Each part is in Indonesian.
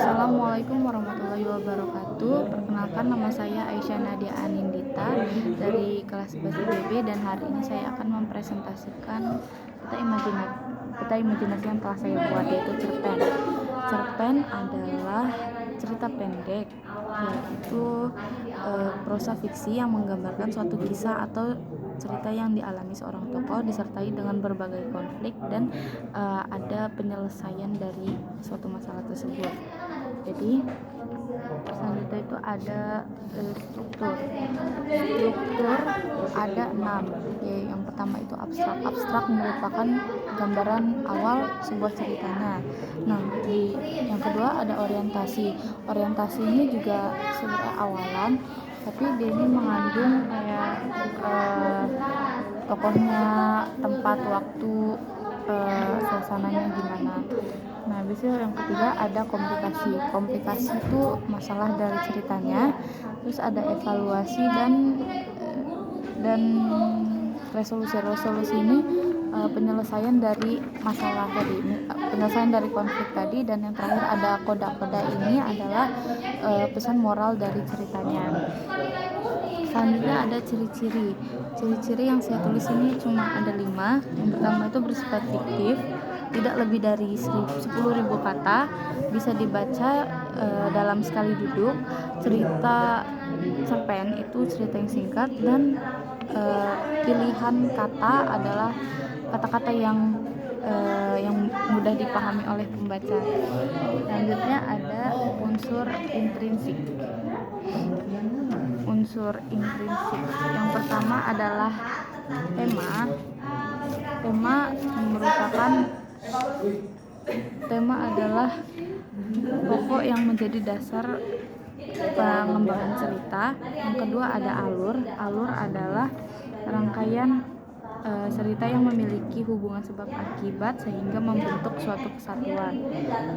Assalamualaikum warahmatullahi wabarakatuh. Perkenalkan, nama saya Aisyah Nadia Anindita dari kelas 11 IPB, dan hari ini saya akan mempresentasikan peta imajinasi yang telah saya buat, yaitu cerpen. Cerpen adalah cerita pendek, yaitu prosa fiksi yang menggambarkan suatu kisah atau cerita yang dialami seorang tokoh disertai dengan berbagai konflik dan ada penyelesaian dari suatu masalah tersebut. Jadi selanjutnya itu ada struktur ada 6. Yang pertama itu abstrak merupakan gambaran awal sebuah ceritanya. Nah, yang kedua ada orientasi ini juga sebenarnya awalan, tapi dia ini mengandung kayak tokohnya, tempat, waktu, suasananya gimana. Nah, biasanya yang ketiga ada komplikasi itu masalah dari ceritanya. Terus ada evaluasi dan resolusi ini penyelesaian dari masalah tadi, penyelesaian dari konflik tadi. Dan yang terakhir ada koda ini adalah pesan moral dari ceritanya. Selanjutnya ada ciri-ciri yang saya tulis ini cuma ada 5. Yang pertama itu bersifat fiktif, tidak lebih dari 10.000 kata, bisa dibaca dalam sekali duduk. Cerita cerpen itu cerita yang singkat, dan pilihan kata adalah kata-kata yang mudah dipahami oleh pembaca. Selanjutnya ada unsur intrinsik. Yang pertama adalah tema adalah pokok yang menjadi dasar pengembangan cerita. Yang kedua ada alur adalah rangkaian cerita yang memiliki hubungan sebab akibat sehingga membentuk suatu kesatuan.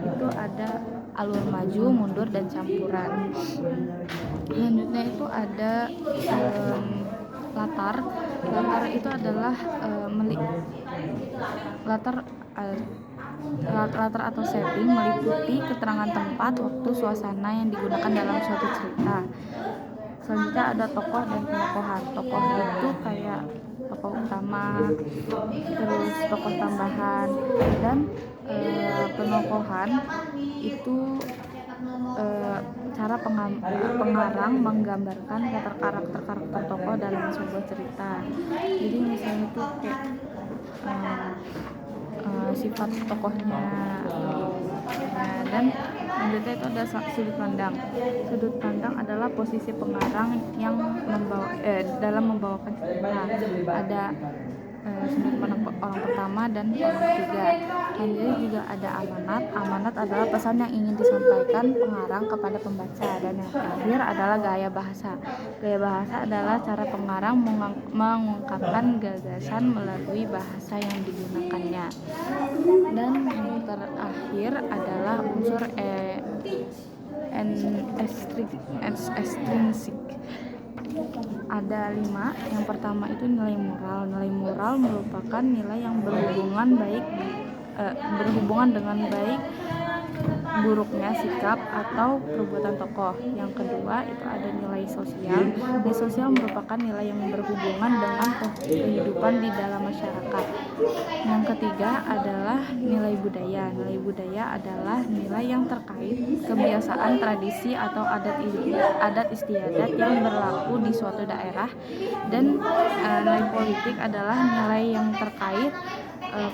Itu ada alur maju, mundur, dan campuran. Selanjutnya itu ada latar itu adalah latar atau setting, meliputi keterangan tempat, waktu, suasana yang digunakan dalam suatu cerita. Selanjutnya ada tokoh dan penokohan. Tokoh itu kayak tokoh utama, terus tokoh tambahan, dan penokohan itu cara pengarang menggambarkan karakter tokoh dalam sebuah cerita. Jadi misalnya itu kayak sifat tokohnya, dan selanjutnya itu ada sudut pandang adalah posisi pengarang yang dalam membawakan cerita. Ada sudut pandang orang pertama dan orang ketiga. Selanjutnya juga ada amanat adalah pesan yang ingin disampaikan pengarang kepada pembaca. Dan yang terakhir adalah gaya bahasa adalah cara pengarang mengungkapkan gagasan melalui bahasa yang digunakannya. Dan yang terakhir adalah unsur ekstrinsik. Ada 5. Yang pertama itu nilai moral merupakan nilai yang berhubungan dengan baik buruknya sikap atau perbuatan tokoh. Yang kedua itu ada nilai sosial merupakan nilai yang berhubungan dengan kehidupan di dalam masyarakat. Yang ketiga adalah nilai budaya adalah nilai yang terkait kebiasaan, tradisi, atau adat istiadat yang berlaku di suatu daerah. Dan nilai politik adalah nilai yang terkait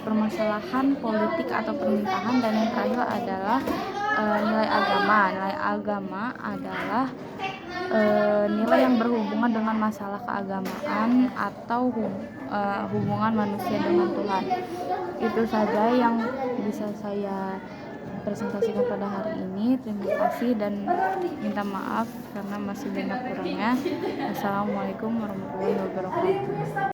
permasalahan politik atau pemerintahan. Dan yang terakhir adalah nilai agama adalah nilai yang berhubungan dengan masalah keagamaan atau hubungan manusia dengan Tuhan. Itu saja yang bisa saya presentasikan pada hari ini. Terima kasih dan minta maaf karena masih banyak kurangnya. Assalamualaikum warahmatullahi wabarakatuh.